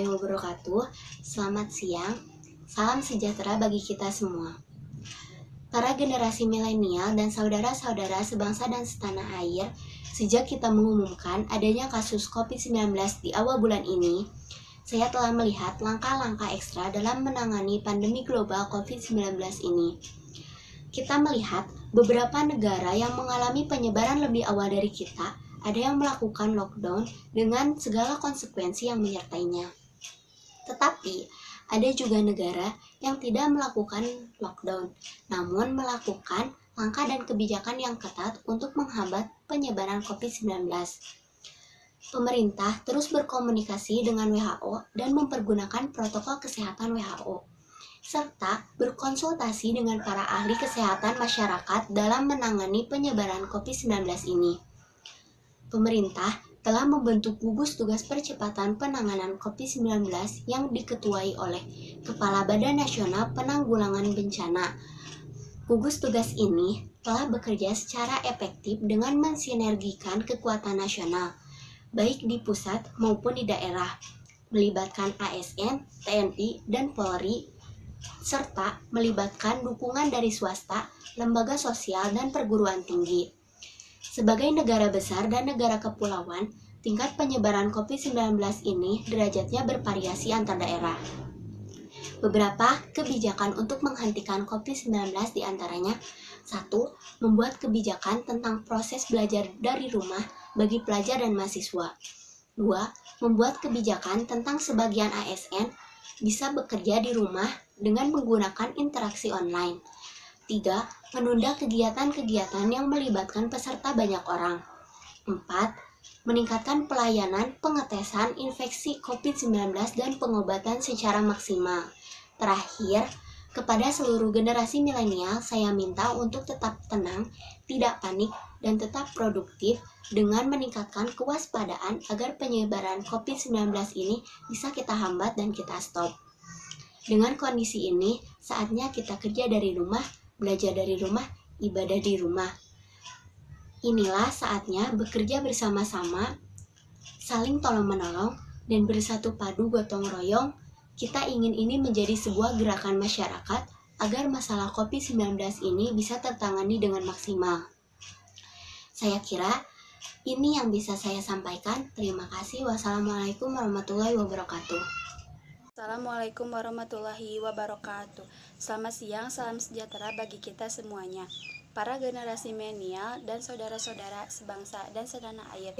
warahmatullahi wabarakatuh. Selamat siang, salam sejahtera bagi kita semua. Para generasi milenial dan saudara-saudara sebangsa dan setanah air, sejak kita mengumumkan adanya kasus COVID-19 di awal bulan ini, saya telah melihat langkah-langkah ekstra dalam menangani pandemi global COVID-19 ini. Kita melihat beberapa negara yang mengalami penyebaran lebih awal dari kita, ada yang melakukan lockdown dengan segala konsekuensi yang menyertainya. Tetapi, ada juga negara yang tidak melakukan lockdown, namun melakukan langkah dan kebijakan yang ketat untuk menghambat penyebaran COVID-19. Pemerintah terus berkomunikasi dengan WHO dan mempergunakan protokol kesehatan WHO, serta berkonsultasi dengan para ahli kesehatan masyarakat dalam menangani penyebaran COVID-19 ini. Pemerintah telah membentuk gugus tugas percepatan penanganan COVID-19 yang diketuai oleh Kepala Badan Nasional Penanggulangan Bencana. Gugus tugas ini telah bekerja secara efektif dengan mensinergikan kekuatan nasional, baik di pusat maupun di daerah, melibatkan ASN, TNI, dan Polri, serta melibatkan dukungan dari swasta, lembaga sosial, dan perguruan tinggi. Sebagai negara besar dan negara kepulauan, tingkat penyebaran COVID-19 ini derajatnya bervariasi antar daerah. Beberapa kebijakan untuk menghentikan COVID-19 diantaranya: 1. Membuat kebijakan tentang proses belajar dari rumah bagi pelajar dan mahasiswa. 2. Membuat kebijakan tentang sebagian ASN bisa bekerja di rumah dengan menggunakan interaksi online. 3. Menunda kegiatan-kegiatan yang melibatkan peserta banyak orang. 4. Meningkatkan pelayanan pengetesan infeksi COVID-19 dan pengobatan secara maksimal. Terakhir, kepada seluruh generasi milenial, saya minta untuk tetap tenang, tidak panik, dan tetap produktif dengan meningkatkan kewaspadaan agar penyebaran COVID-19 ini bisa kita hambat dan kita stop. Dengan kondisi ini, saatnya kita kerja dari rumah, belajar dari rumah, ibadah di rumah. Inilah saatnya bekerja bersama-sama, saling tolong-menolong, dan bersatu padu gotong royong. Kita ingin ini menjadi sebuah gerakan masyarakat agar masalah COVID-19 ini bisa tertangani dengan maksimal. Saya kira ini yang bisa saya sampaikan. Terima kasih. Wassalamualaikum warahmatullahi wabarakatuh. Assalamualaikum warahmatullahi wabarakatuh. Selamat siang, salam sejahtera bagi kita semuanya. Para generasi milenial dan saudara-saudara sebangsa dan setanah air.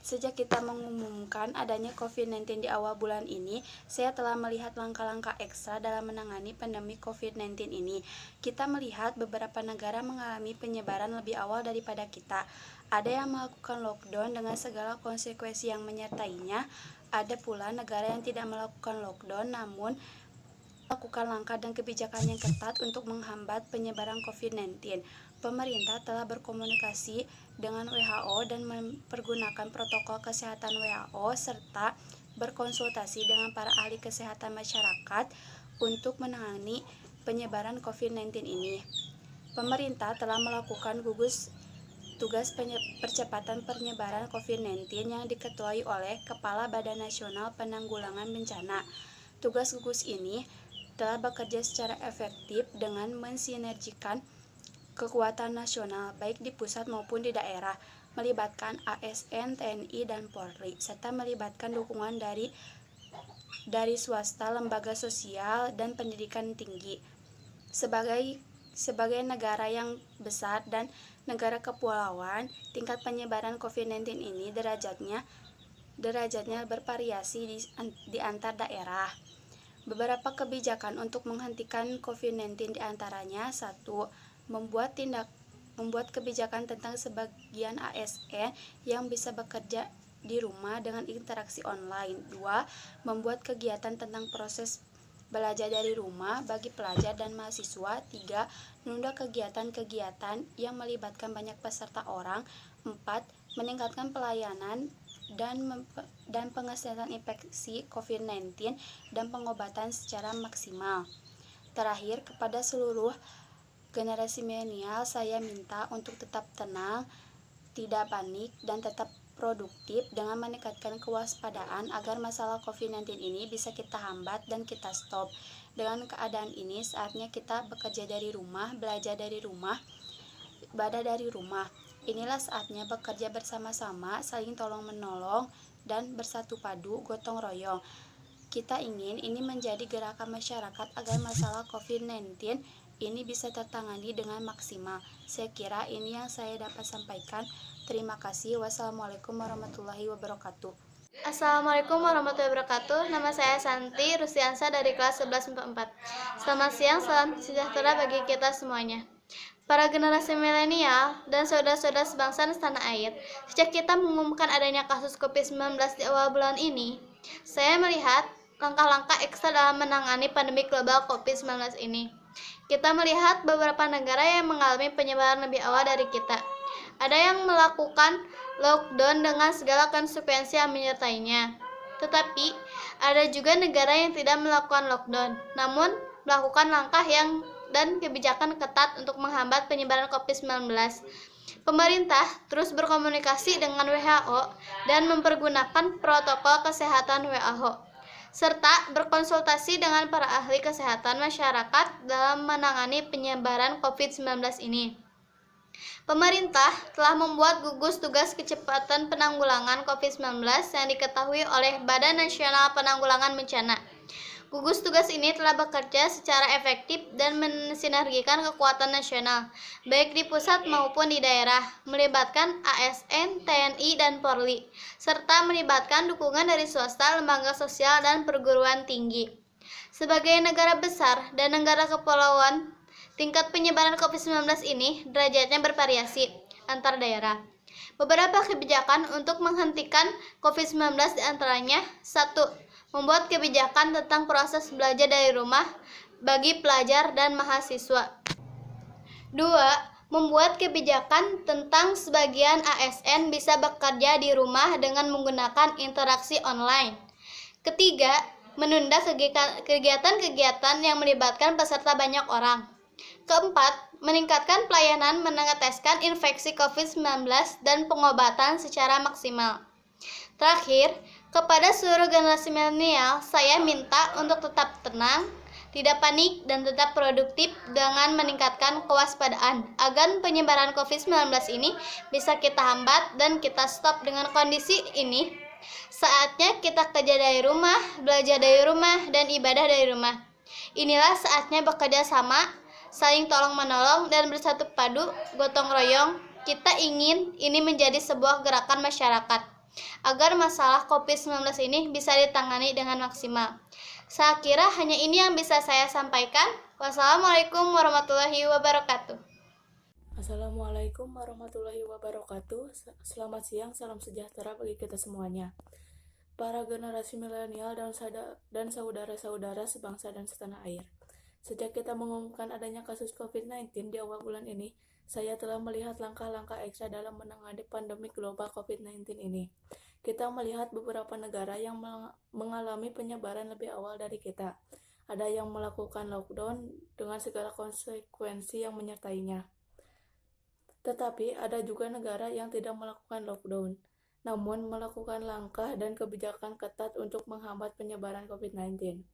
Sejak kita mengumumkan adanya COVID-19 di awal bulan ini, saya telah melihat langkah-langkah ekstra dalam menangani pandemi COVID-19 ini. Kita melihat beberapa negara mengalami penyebaran lebih awal daripada kita. Ada yang melakukan lockdown dengan segala konsekuensi yang menyertainya. Ada pula negara yang tidak melakukan lockdown namun melakukan langkah dan kebijakan yang ketat untuk menghambat penyebaran COVID-19. Pemerintah telah berkomunikasi dengan WHO dan mempergunakan protokol kesehatan WHO serta berkonsultasi dengan para ahli kesehatan masyarakat untuk menangani penyebaran COVID-19 ini. Pemerintah telah melakukan gugus tugas percepatan penyebaran COVID-19 yang diketuai oleh Kepala Badan Nasional Penanggulangan Bencana. Tugas gugus ini telah bekerja secara efektif dengan mensinergikan kekuatan nasional baik di pusat maupun di daerah, melibatkan ASN, TNI, dan Polri, serta melibatkan dukungan dari swasta, lembaga sosial, dan pendidikan tinggi. Sebagai negara yang besar dan negara kepulauan, tingkat penyebaran COVID-19 ini derajatnya bervariasi di antar daerah. Beberapa kebijakan untuk menghentikan COVID-19 diantaranya: 1. Membuat kebijakan tentang sebagian ASN yang bisa bekerja di rumah dengan interaksi online. 2. Membuat kegiatan tentang proses belajar dari rumah bagi pelajar dan mahasiswa. 3. Menunda kegiatan-kegiatan yang melibatkan banyak peserta orang. 4. Meningkatkan pelayanan dan pengetesan infeksi COVID-19 dan pengobatan secara maksimal. Terakhir, kepada seluruh generasi milenial, saya minta untuk tetap tenang, tidak panik, dan tetap produktif dengan meningkatkan kewaspadaan agar masalah COVID-19 ini bisa kita hambat dan kita stop. Dengan keadaan ini, saatnya kita bekerja dari rumah, belajar dari rumah, ibadah dari rumah. Inilah saatnya bekerja bersama-sama, saling tolong-menolong, dan bersatu padu, gotong royong. Kita ingin ini menjadi gerakan masyarakat agar masalah COVID-19 ini bisa tertangani dengan maksimal. Saya kira ini yang saya dapat sampaikan. Terima kasih. Wassalamualaikum warahmatullahi wabarakatuh. Assalamualaikum warahmatullahi wabarakatuh. Nama saya Santi Rusiansa dari kelas 1144. Selamat siang, salam sejahtera bagi kita semuanya. Para generasi milenial dan saudara-saudara sebangsa dan setanah air, sejak kita mengumumkan adanya kasus COVID-19 di awal bulan ini, saya melihat langkah-langkah ekstra dalam menangani pandemi global COVID-19 ini. Kita melihat beberapa negara yang mengalami penyebaran lebih awal dari kita. Ada yang melakukan lockdown dengan segala konsekuensi yang menyertainya. Tetapi, ada juga negara yang tidak melakukan lockdown, namun melakukan langkah dan kebijakan ketat untuk menghambat penyebaran COVID-19. Pemerintah terus berkomunikasi dengan WHO dan mempergunakan protokol kesehatan WHO, serta berkonsultasi dengan para ahli kesehatan masyarakat dalam menangani penyebaran COVID-19 ini. Pemerintah telah membuat gugus tugas kecepatan penanggulangan COVID-19 yang diketahui oleh Badan Nasional Penanggulangan Bencana. Gugus tugas ini telah bekerja secara efektif dan mensinergikan kekuatan nasional, baik di pusat maupun di daerah, melibatkan ASN, TNI, dan Polri, serta melibatkan dukungan dari swasta, lembaga sosial, dan perguruan tinggi. Sebagai negara besar dan negara kepulauan, tingkat penyebaran COVID-19 ini derajatnya bervariasi antar daerah. Beberapa kebijakan untuk menghentikan COVID-19 diantaranya: 1. Membuat kebijakan tentang proses belajar dari rumah bagi pelajar dan mahasiswa. 2. Membuat kebijakan tentang sebagian ASN bisa bekerja di rumah dengan menggunakan interaksi online. Ketiga, menunda kegiatan-kegiatan yang melibatkan peserta banyak orang. Keempat, meningkatkan pelayanan mengeteskan infeksi COVID-19 dan pengobatan secara maksimal. Terakhir, kepada seluruh generasi milenial, saya minta untuk tetap tenang, tidak panik, dan tetap produktif dengan meningkatkan kewaspadaan agar penyebaran COVID-19 ini bisa kita hambat dan kita stop. Dengan kondisi ini, saatnya kita kerja dari rumah, belajar dari rumah, dan ibadah dari rumah. Inilah saatnya bekerja sama, saling tolong-menolong, dan bersatu padu, gotong royong. Kita ingin ini menjadi sebuah gerakan masyarakat agar masalah COVID-19 ini bisa ditangani dengan maksimal. Saya kira hanya ini yang bisa saya sampaikan. Wassalamualaikum warahmatullahi wabarakatuh. Assalamualaikum warahmatullahi wabarakatuh. Selamat siang, salam sejahtera bagi kita semuanya. Para generasi milenial dan saudara-saudara sebangsa dan setanah air. Sejak kita mengumumkan adanya kasus COVID-19 di awal bulan ini, saya telah melihat langkah-langkah ekstra dalam menangani pandemi global COVID-19 ini. Kita melihat beberapa negara yang mengalami penyebaran lebih awal dari kita. Ada yang melakukan lockdown dengan segala konsekuensi yang menyertainya. Tetapi ada juga negara yang tidak melakukan lockdown, namun melakukan langkah dan kebijakan ketat untuk menghambat penyebaran COVID-19.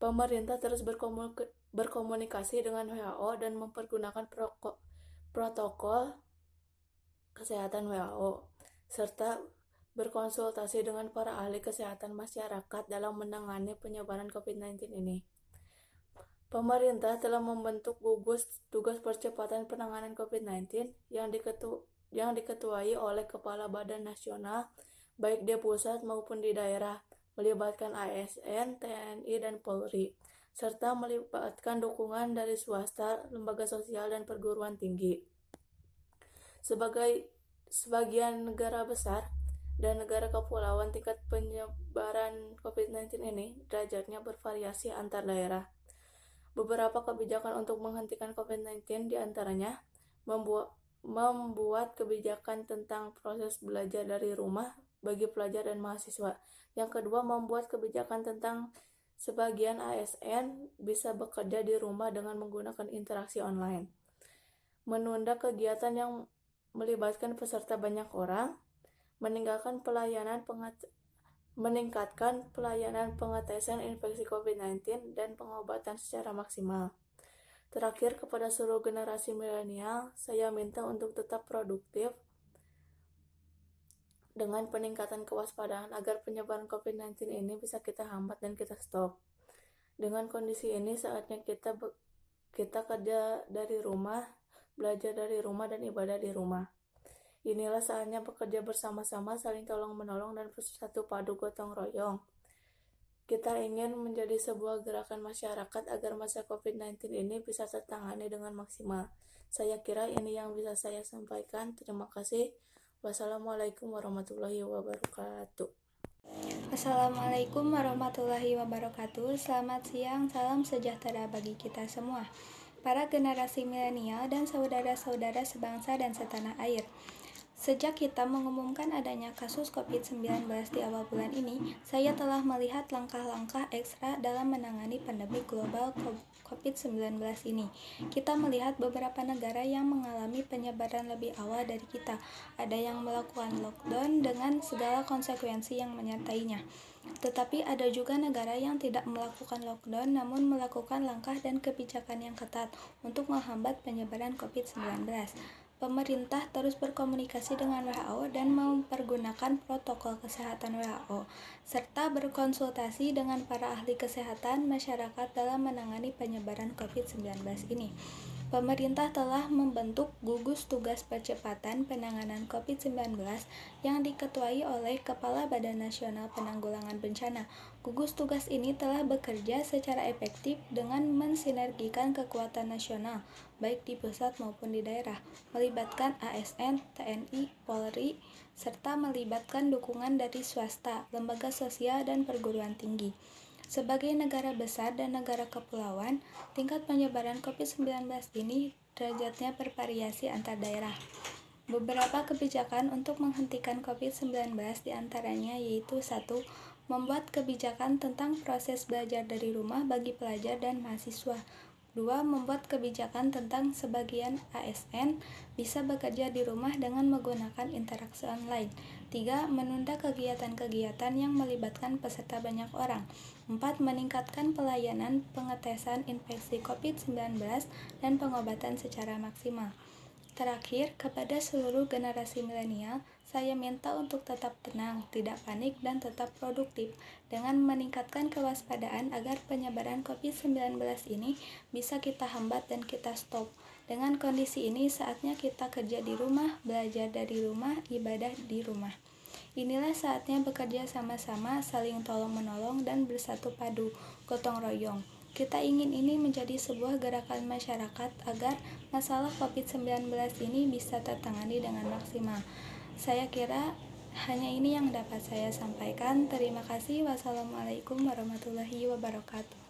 Pemerintah terus berkomunikasi dengan WHO dan mempergunakan protokol kesehatan WHO, serta berkonsultasi dengan para ahli kesehatan masyarakat dalam menangani penyebaran COVID-19 ini. Pemerintah telah membentuk gugus tugas percepatan penanganan COVID-19 yang diketuai oleh Kepala Badan Nasional, baik di pusat maupun di daerah, melibatkan ASN, TNI, dan Polri, serta melibatkan dukungan dari swasta, lembaga sosial, dan perguruan tinggi. Sebagian negara besar dan negara kepulauan, tingkat penyebaran COVID-19 ini derajatnya bervariasi antar daerah. Beberapa kebijakan untuk menghentikan COVID-19 diantaranya membuat kebijakan tentang proses belajar dari rumah bagi pelajar dan mahasiswa. Yang kedua, membuat kebijakan tentang sebagian ASN bisa bekerja di rumah dengan menggunakan interaksi online. Menunda kegiatan yang melibatkan peserta banyak orang, meningkatkan pelayanan pengetesan infeksi COVID-19 dan pengobatan secara maksimal. Terakhir, kepada seluruh generasi milenial, saya minta untuk tetap produktif dengan peningkatan kewaspadaan agar penyebaran COVID-19 ini bisa kita hambat dan kita stop. Dengan kondisi ini, saatnya kita kerja dari rumah, belajar dari rumah, dan ibadah di rumah. Inilah saatnya bekerja bersama-sama, saling tolong-menolong, dan bersatu padu gotong royong. Kita ingin menjadi sebuah gerakan masyarakat agar masa COVID-19 ini bisa tertangani dengan maksimal. Saya kira ini yang bisa saya sampaikan. Terima kasih. Wassalamualaikum warahmatullahi wabarakatuh. Assalamualaikum warahmatullahi wabarakatuh. Selamat siang, salam sejahtera bagi kita semua. Para generasi milenial dan saudara-saudara sebangsa dan setanah air. Sejak kita mengumumkan adanya kasus COVID-19 di awal bulan ini, saya telah melihat langkah-langkah ekstra dalam menangani pandemi global COVID-19 ini. Kita melihat beberapa negara yang mengalami penyebaran lebih awal dari kita. Ada yang melakukan lockdown dengan segala konsekuensi yang menyertainya. Tetapi ada juga negara yang tidak melakukan lockdown namun melakukan langkah dan kebijakan yang ketat untuk menghambat penyebaran COVID-19. Pemerintah terus berkomunikasi dengan WHO dan mempergunakan protokol kesehatan WHO, serta berkonsultasi dengan para ahli kesehatan masyarakat dalam menangani penyebaran COVID-19 ini. Pemerintah telah membentuk gugus tugas percepatan penanganan COVID-19 yang diketuai oleh Kepala Badan Nasional Penanggulangan Bencana. Gugus tugas ini telah bekerja secara efektif dengan mensinergikan kekuatan nasional, baik di pusat maupun di daerah, melibatkan ASN, TNI, Polri, serta melibatkan dukungan dari swasta, lembaga sosial, dan perguruan tinggi. Sebagai negara besar dan negara kepulauan, tingkat penyebaran COVID-19 ini derajatnya bervariasi antar daerah. Beberapa kebijakan untuk menghentikan COVID-19 diantaranya yaitu 1. Membuat kebijakan tentang proses belajar dari rumah bagi pelajar dan mahasiswa. 2. Membuat kebijakan tentang sebagian ASN bisa bekerja di rumah dengan menggunakan interaksi online. 3. Menunda kegiatan-kegiatan yang melibatkan peserta banyak orang. 4. Meningkatkan pelayanan pengetesan infeksi COVID-19 dan pengobatan secara maksimal. Terakhir, kepada seluruh generasi milenial, saya minta untuk tetap tenang, tidak panik, dan tetap produktif dengan meningkatkan kewaspadaan agar penyebaran COVID-19 ini bisa kita hambat dan kita stop. Dengan kondisi ini, saatnya kita kerja di rumah, belajar dari rumah, ibadah di rumah. Inilah saatnya bekerja sama-sama, saling tolong-menolong, dan bersatu padu, gotong royong. Kita ingin ini menjadi sebuah gerakan masyarakat agar masalah COVID-19 ini bisa tertangani dengan maksimal. Saya kira hanya ini yang dapat saya sampaikan. Terima kasih. Wassalamualaikum warahmatullahi wabarakatuh.